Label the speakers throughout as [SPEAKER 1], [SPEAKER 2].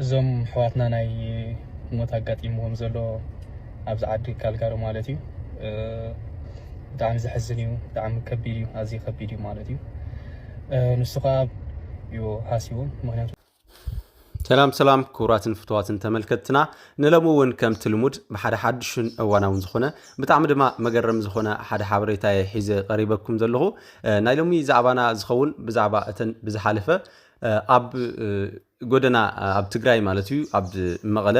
[SPEAKER 1] እዞም ሕዋትና ናይ ሞት ኣጋጢምዎም ዘሎ ኣብዚ ዓዲ ካልጋሮ ማለት እዩ ብጣዕሚ ዘሕዝን እዩ ብጣዕሚ ከቢድ እዩ ኣዝዩ ከቢድ እዩ ማለት እዩ ንሱ ከዓ እዩ ሓሲቦም ምክንያቱ
[SPEAKER 2] ሰላም ክቡራትን ፍትዋትን ተመልከትና ንለምውን ከም ትልሙድ ብሓደ ሓድሽን እዋናውን ዝኾነ ብጣዕሚ ድማ መገረም ዝኾነ ሓደ ሓበሬታ ሒዘ ቀሪበኩም ዘለኹ ናይ ሎሚ ዛዕባና ዝኸውን ብዛዕባ እተን ብዝሓለፈ ኣብ ጎደና ኣብ ትግራይ ማለት እዩ ኣብ መቐለ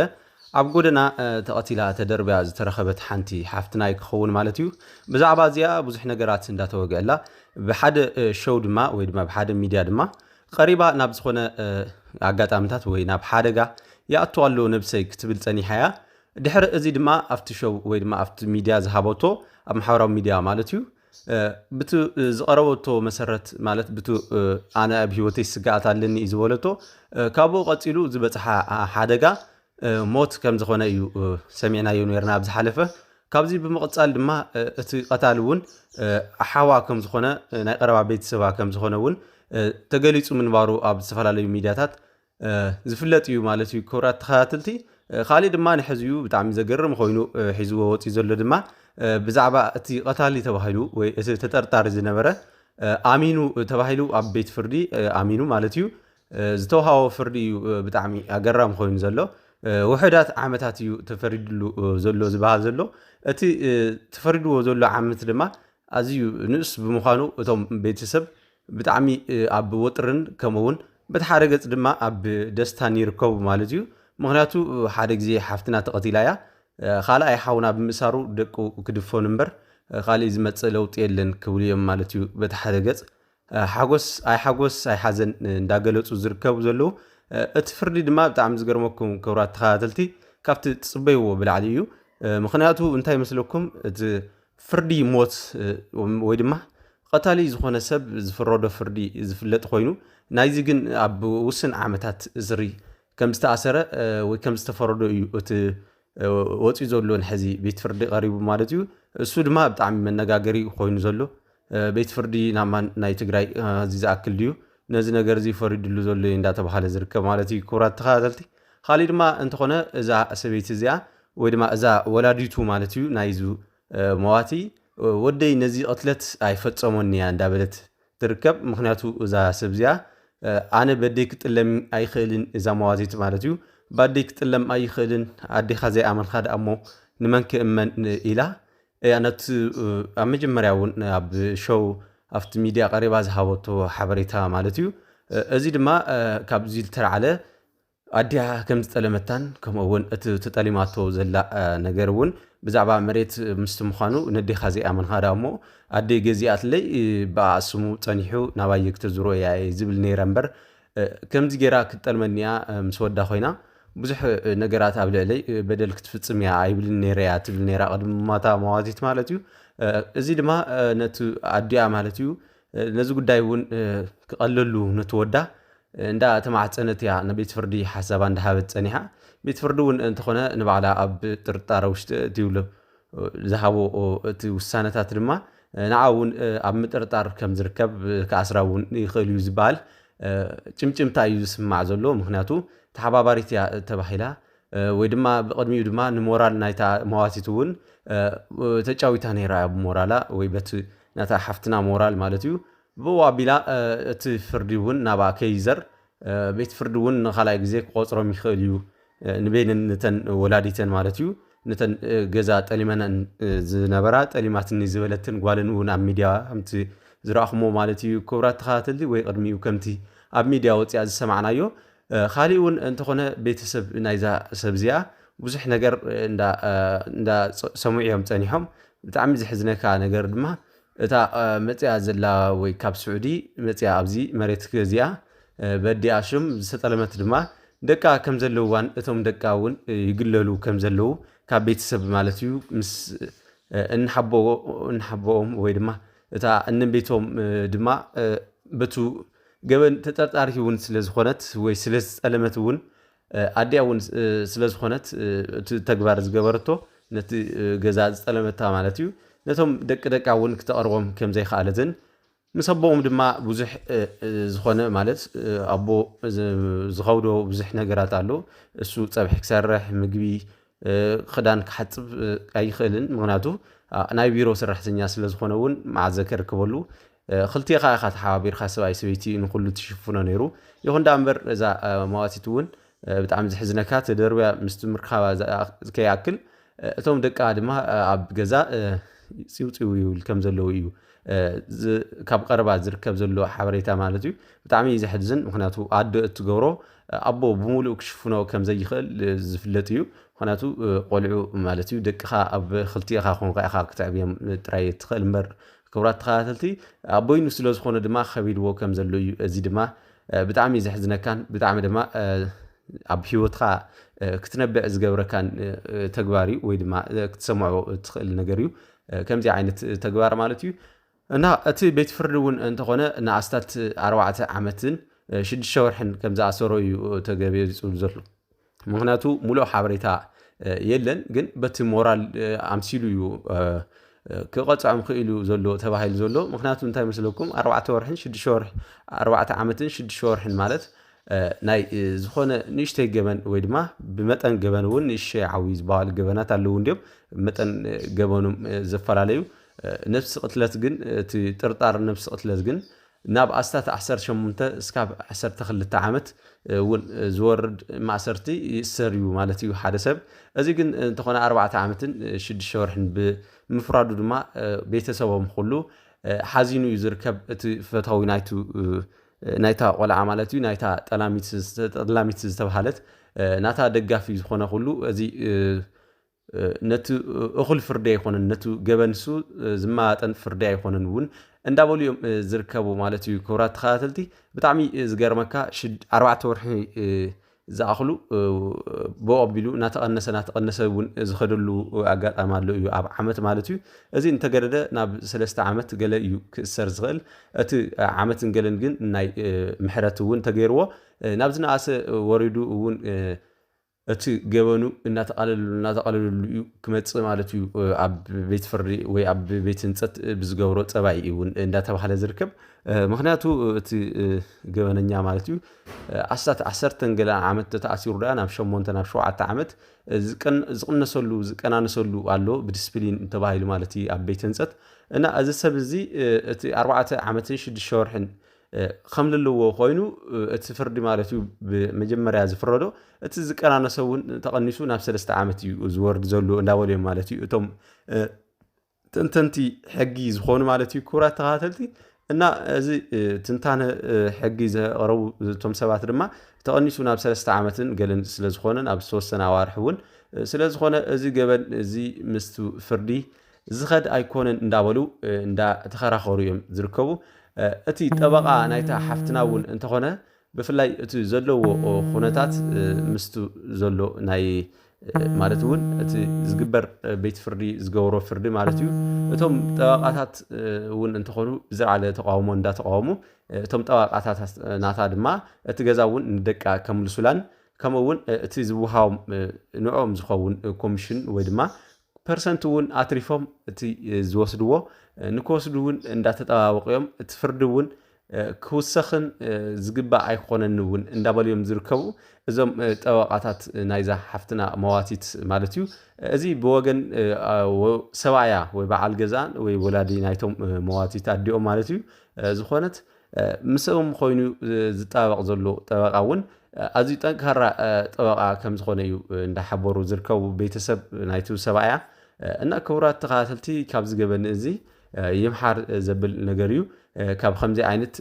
[SPEAKER 2] ኣብ ጎደና ተቐቲላ ተደርብያ ዝተረኸበት ሓንቲ ሓፍትናይ ክኸውን ማለት እዩ ብዛዕባ እዚኣ ብዙሕ ነገራት እንዳተወግአላ ብሓደ ሾው ድማ ወይ ድማ ብሓደ ሚድያ ድማ ቀሪባ ናብ ዝኾነ ኣጋጣሚታት ወይ ናብ ሓደጋ ይኣትዋሉ ነብሰይ ክትብል ፀኒሓያ ድሕሪ እዚ ድማ ኣብቲ ሾው ወይ ድማ ኣብቲ ሚድያ ዝሃበቶ ኣብ ማሕበራዊ ሚድያ ማለት እዩ ብቱ ዝቀረበቶ መሰረት ማለት ብቱ ኣነ ኣብ ሂወተይ ስጋኣት ኣለኒ ዝበለቶ ካብኡ ቀፂሉ ዝበፅሓ ሓደጋ ሞት ከም ዝኾነ እዩ ሰሚዕናዮ ነርና ኣብ ዝሓለፈ ካብዚ ብምቕፃል ድማ እቲ ቀታሊ እውን ሓዋ ከም ዝኾነ ናይ ቀረባ ቤተሰባ ከም ዝኾነ እውን ተገሊጹ ምንባሩ ኣብ ዝተፈላለዩ ሚድያታት ዝፍለጥ እዩ ማለት እዩ ክቡራት ተኸታተልቲ ካሊእ ድማ ንሕዝዩ ብጣዕሚ ዘገርም ኮይኑ ሒዝዎ ወፂኡ ዘሎ ድማ ብዛዕባ እቲ ቀታሊ ተባሂሉ ወይ እቲ ተጠርጣሪ ዝነበረ ኣሚኑ ተባሂሉ ኣብ ቤት ፍርዲ ኣሚኑ ማለት እዩ ዝተውሃቦ ፍርዲ እዩ ብጣዕሚ ኣገራሚ ኮይኑ ዘሎ ውሕዳት ዓመታት እዩ ተፈሪድሉ ዘሎ ዝበሃል ዘሎ እቲ ተፈሪድዎ ዘሎ ዓመት ድማ ኣዝዩ ንእስ ብምዃኑ እቶም ቤተሰብ ብጣዕሚ ኣብ ወጥርን ከምኡውን በቲ ሓደ ገጽ ድማ ኣብ ደስታን ይርከቡ ማለት እዩ ምክንያቱ ሓደ ግዜ ሓፍትና ተቐቲላ እያ ካልኣይ ሓውና ብምእሳሩ ደቁ ክድፎን እምበር ካሊእ ዝመፅእ ለውጢ የለን ክብሉ እዮም ማለት እዩ በቲ ሓደ ገጽ ሓጎስ ኣይ ሓዘን እንዳገለጹ ዝርከቡ ዘለዉ እቲ ፍርዲ ድማ ብጣዕሚ ዝገርመኩም ክቡራት ተኸታተልቲ ካብቲ ትፅበይዎ ብላዕሊ እዩ ምክንያቱ እንታይ መስለኩም እቲ ፍርዲ ሞት ወይ ድማ ቀታሊ ዝኾነ ሰብ ዝፍረዶ ፍርዲ ዝፍለጥ ኮይኑ ናይዚ ግን ኣብ ውስን ዓመታት እስሪ ከም ዝተኣሰረ ወይ ከም ዝተፈረዶ እዩ እቲ ወፂኡ ዘሎ ንሕዚ ቤት ፍርዲ ቀሪቡ ማለት እዩ እሱ ድማ ብጣዕሚ መነጋገሪ ኮይኑ ዘሎ ቤት ፍርዲ ናማን ናይ ትግራይ እዚ ዝኣክል ድዩ ነዚ ነገር እዚ ፈሪድሉ ዘሎ እንዳተባሃለ ዝርከብ ማለት እዩ ክቡራት ተኸታተልቲ ካሊእ ድማ እንተኾነ እዛ ሰበይቲ እዚኣ ወይ ድማ እዛ ወላዲቱ ማለት እዩ ናይዙ መዋቲ ወደይ ነዚ ቅትለት ኣይፈፀሞን እያ እንዳበለት ትርከብ ምክንያቱ እዛ ሰብ እዚኣ ኣነ በደይ ክጥለም ኣይኽእልን እዛ መዋቲት ማለት እዩ ባደይ ክጥለም ኣይኽእልን ኣዴኻ ዘይኣመንካ ደኣ እሞ ንመን ክእመን ኢላ ነቲ ኣብ መጀመርያ እውን ኣብ ሾው ኣብቲ ሚድያ ቀሪባ ዝሃበቶ ሓበሬታ ማለት እዩ እዚ ድማ ካብዚ ዝተረዓለ ኣዲያ ከም ዝጠለመታን ከምኡውን እቲ ተጠሊማቶ ዘላ ነገር እውን ብዛዕባ መሬት ምስቲ ምዃኑ ነዴኻ ዘይኣመንካ ደኣ እሞ ኣደይ ገዚኣትለይ ብኣስሙ ፀኒሑ ናባየ ክተዝሮ እያ ዝብል ነይረ እምበር ከምዚ ጌራ ክትጠልመኒያ ምስ ወዳ ኮይና ብዙሕ ነገራት ኣብ ልዕለይ በደል ክትፍፅም እያ ኣይብልን ነይረ እያ ትብል ነይራ ቅድሚ ማታ መዋቲት ማለት እዩ እዚ ድማ ነቲ ኣዲያ ማለት እዩ ነዚ ጉዳይ እውን ክቐለሉ ነቲ ወዳ እንዳ ተማዕፀነት እያ ንቤት ፍርዲ ሓሳባ እንዳሃበት ፀኒሓ ቤት ፍርዲ እውን እንተኾነ ንባዕላ ኣብ ጥርጣረ ውሽጢ እትይብሎ ዝሃቦ እቲ ውሳነታት ድማ ንዓ እውን ኣብ ምጥርጣር ከም ዝርከብ ከኣስራ እውን ይኽእል እዩ ዝበሃል ጭምጭምታ እዩ ዝስማዕ ዘሎ ምክንያቱ ተሓባባሪት እያ ተባሂላ ወይ ድማ ብቅድሚኡ ድማ ንሞራል ናይታ መዋቲት እውን ተጫዊታ ነይራ ብሞራላ ወይ በቲ ናታ ሓፍትና ሞራል ማለት እዩ ብኡ ኣቢላ እቲ ፍርዲ እውን ናብኣ ከይዘር ቤት ፍርዲ እውን ንኻልኣይ ግዜ ክቆፅሮም ይኽእል እዩ ንቤንን ነተን ወላዲተን ማለት እዩ ነተን ገዛ ጠሊመነን ዝነበራ ጠሊማትኒ ዝበለትን ጓልን እውን ኣብ ሚድያ ከምቲ ዝረኣኽሞ ማለት እዩ ክቡራት ተኸታተልቲ ወይ ቅድሚኡ ከምቲ ኣብ ሚድያ ወፂኣ ዝሰማዕናዮ ካሊእ እውን እንተኾነ ቤተሰብ ናይዛ ሰብ እዚኣ ብዙሕ ነገር እንዳ ሰሙዑ እዮም ፀኒሖም ብጣዕሚ ዝሕዝነካ ነገር ድማ እታ መፅያ ዘላ ወይ ካብ ስዑዲ መፅያ ኣብዚ መሬት ገዚኣ በዲኣ ሽም ዝተጠለመት ድማ ደቃ ከም ዘለውዋን እቶም ደቃ እውን ይግለሉ ከም ዘለዉ ካብ ቤተሰብ ማለት እዩ ምስ እንሓቦኦም ወይ ድማ እታ እንቤቶም ድማ በቱ ገበን ተጠርጣሪ እውን ስለዝኾነት ወይ ስለዝጠለመት እውን ኣዲያ እውን ስለዝኾነት እቲ ተግባር ዝገበረቶ ነቲ ገዛ ዝጠለመታ ማለት እዩ ነቶም ደቂ ደቃ እውን ክተቐርቦም ከም ዘይከኣለትን مسبوم دما بزح زخونه مالت ابو زخودو بزح ነገራት አሉ እሱ ፀብሕ ክሰርሕ ምግቢ ክዳን ክሓጽብ ኣይኽእልን ምክንያቱ ናይ ቢሮ ሰራሕተኛ ስለ ዝኾነ እውን ማዕዘከር ክበሉ ክልቲኻ ኢኻ ተሓባቢርካ ሰብኣይ ሰበይቲ ንኩሉ ትሽፍኖ ነይሩ ይኹን ዳምበር እዛ መዋቲት እውን ብጣዕሚ ዝሕዝነካ ተደርብያ ምስ ትምርካባ ከይኣክል እቶም ደቃ ድማ ኣብ ገዛ ፅውፅው ይብል ከም ዘለው እዩ ካብ ቀረባ ዝርከብ ዘሎ ሓበሬታ ማለት እዩ ብጣዕሚ ዝሕዝን ምክንያቱ ኣዶ እትገብሮ ኣቦ ብሙሉእ ክሽፍኖ ከም ዘይኽእል ዝፍለጥ እዩ ምክንያቱ ቆልዑ ማለት እዩ ደቅኻ ኣብ ክልቲኻ ኮንካ ኢኻ ክትዕብዮም ጥራይ ትኽእል እምበር ክቡራት ተኸታተልቲ ኣቦይኑ ስለ ዝኾነ ድማ ከቢድዎ ከም ዘሎ እዩ እዚ ድማ ብጣዕሚ ዝሕዝነካን ብጣዕሚ ድማ ኣብ ሂወትካ ክትነብዕ ዝገብረካን ተግባር እዩ ወይ ድማ ክትሰምዖ ትኽእል ነገር እዩ ከምዚ ዓይነት ተግባር ማለት እዩ እና እቲ ቤት ፍርዲ እውን እንተኾነ ንኣስታት 4 ዓመትን 6 ወርሕን ከም ዝኣሰሮ እዩ ተገቢሩ ዘሎ ምክንያቱ ሙሉእ ሓበሬታ የለን ግን በቲ ሞራል ኣምሲሉ እዩ ክቐፅዖም ክኢሉ ዘሎ ተባሂሉ ዘሎ ምክንያቱ እንታይ መስለኩም 4 ወርሕን 6 ወርሕ 4 ዓመትን 6 ወርሕን ማለት ናይ ዝኾነ ንእሽተይ ገበን ወይ ድማ ብመጠን ገበን እውን ንእሽተይ ዓዊ ዝበሃል ገበናት ኣለዉ እንዲኦም መጠን ገበኖም ዘፈላለዩ ነፍሲ ቅትለት ግን እቲ ጥርጣር ነፍሲ ቅትለት ግን ናብ ኣስታት 18 እስካብ 12 ዓመት እውን ዝወርድ ማእሰርቲ ይእሰር እዩ ማለት እዩ ሓደ ሰብ እዚ ግን እንተኾነ 4 ዓመትን 6 ወርሕን ብምፍራዱ ድማ ቤተሰቦም ኩሉ ሓዚኑ እዩ ዝርከብ እቲ ፈታዊ ናይታ ቆልዓ ማለት እዩ ናይታ ጠላሚት ዝተባሃለት ናታ ደጋፊ ዝኾነ ኩሉ እዚ ነቱ እኹል ፍርዲ ኣይኮነን ነቱ ገበንሱ ዝማጠን ፍርዲ ኣይኮነን እውን እንዳበልዮም ዝርከቡ ማለት እዩ ክቡራት ተኸታተልቲ ብጣዕሚ ዝገርመካ 4 ወርሒ ዝኣኽሉ ብቐቢሉ ናተቐነሰ እውን ዝኸደሉ ኣጋጣሚ ኣሎ እዩ ኣብ ዓመት ማለት እዩ እዚ እንተገደደ ናብ 3 ዓመት ገለ እዩ ክእሰር ዝኽእል እቲ ዓመትን ገለን ግን ናይ ምሕረት እውን ተገይርዎ ናብ ዝነኣሰ ወሪዱ እውን እቲ ገበኑ እናተቐለሉ እዩ ክመፅእ ማለት እዩ ኣብ ቤት ፍርዲ ወይ ኣብ ቤት ህንፀት ብዝገብሮ ፀባይ እውን እንዳተባሃለ ዝርከብ ምክንያቱ እቲ ገበነኛ ማለት እዩ ኣስታት 10 ገለ ዓመት ተኣሲሩ ዳ ናብ 8 ናብ 7 ዓመት ዝቀናነሰሉ ኣሎ ብዲስፕሊን ተባሂሉ ማለት እዩ ኣብ ቤት ህንፀት እና እዚ ሰብ እዚ እቲ 4 ዓመትን 6 ወርሕን ከም ዘለዎ ኮይኑ እቲ ፍርዲ ማለት እዩ ብመጀመርያ ዝፍረዶ እቲ ዝቀናነሰ እውን ተቐኒሱ ናብ 3 ዓመት እዩ ዝወርድ ዘሎ እንዳበልዮም ማለት እዩ እቶም ትንተንቲ ሕጊ ዝኾኑ ማለት እዩ ክቡራት ተኸታተልቲ እና እዚ ትንታነ ሕጊ ዘቕረቡ እቶም ሰባት ድማ ተቐኒሱ ናብ 3 ዓመትን ገለን ስለ ዝኾነ ናብ 3 ኣዋርሕ እውን ስለ ዝኾነ እዚ ገበን እዚ ምስቱ ፍርዲ ዝኸድ ኣይኮነን እንዳበሉ እንዳተኸራኸሩ እዮም ዝርከቡ እቲ ጠበቃ ናይታ ሓፍትና እውን እንተኾነ ብፍላይ እቲ ዘለዎ ኩነታት ምስቱ ዘሎ ናይ ማለት እውን እቲ ዝግበር ቤት ፍርዲ ዝገብሮ ፍርዲ ማለት እዩ እቶም ጠበቃታት እውን እንተኾኑ ብዝለዓለ ተቃውሞ እንዳተቃወሙ እቶም ጠበቃታት ናታ ድማ እቲ ገዛ እውን ንደቃ ከምልሱላን ከምኡ እውን እቲ ዝውሃቦም ንዖም ዝኸውን ኮሚሽን ወይ ድማ ፐርሰንት እውን ኣትሪፎም እቲ ዝወስድዎ ንክወስዱ እውን እንዳተጠባበቁ እዮም እቲ ፍርዲ እውን ክውሰኽን ዝግባእ ኣይኮነን እውን እንዳበልዮም ዝርከቡ እዞም ጠበቃታት ናይዛ ሓፍትና መዋቲት ማለት እዩ እዚ ብወገን ሰብኣያ ወይ በዓል ገዛ ወይ ወላዲ ናይቶም መዋቲት ኣዲኦም ማለት እዩ ዝኾነት ምስኦም ኮይኑ ዝጠበቕ ዘሎ ጠበቃ እውን ኣዝዩ ጠንካራ ጠበቃ ከም ዝኾነ እዩ እንዳሓበሩ ዝርከቡ ቤተሰብ ናይቱ ሰብኣያ እና ክቡራት ተኸታተልቲ ካብ ዝገበን እዚ ይምሓር ዘብል ነገር እዩ ካብ ከምዚ ዓይነት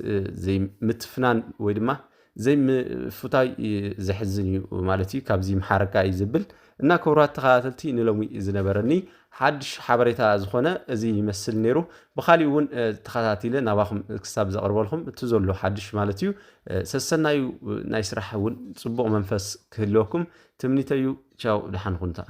[SPEAKER 2] ዘይ ምትፍናን ወይ ድማ ዘይ ምፍታይ ዘሕዝን እዩ ማለት እዩ ካብዚ ይምሓረካ እዩ ዝብል እና ክቡራት ተኸታተልቲ ንሎሚ ዝነበረኒ ሓድሽ ሓበሬታ ዝኾነ እዚ ይመስል ነይሩ ብኻሊእ እውን ተኸታቲለ ናባኹም ክሳብ ዘቕርበልኩም እቲ ዘሎ ሓድሽ ማለት እዩ ሰሰናዩ ናይ ስራሕ እውን ፅቡቕ መንፈስ ክህልወኩም ትምኒተዩ ቻው ድሓን ኩንታ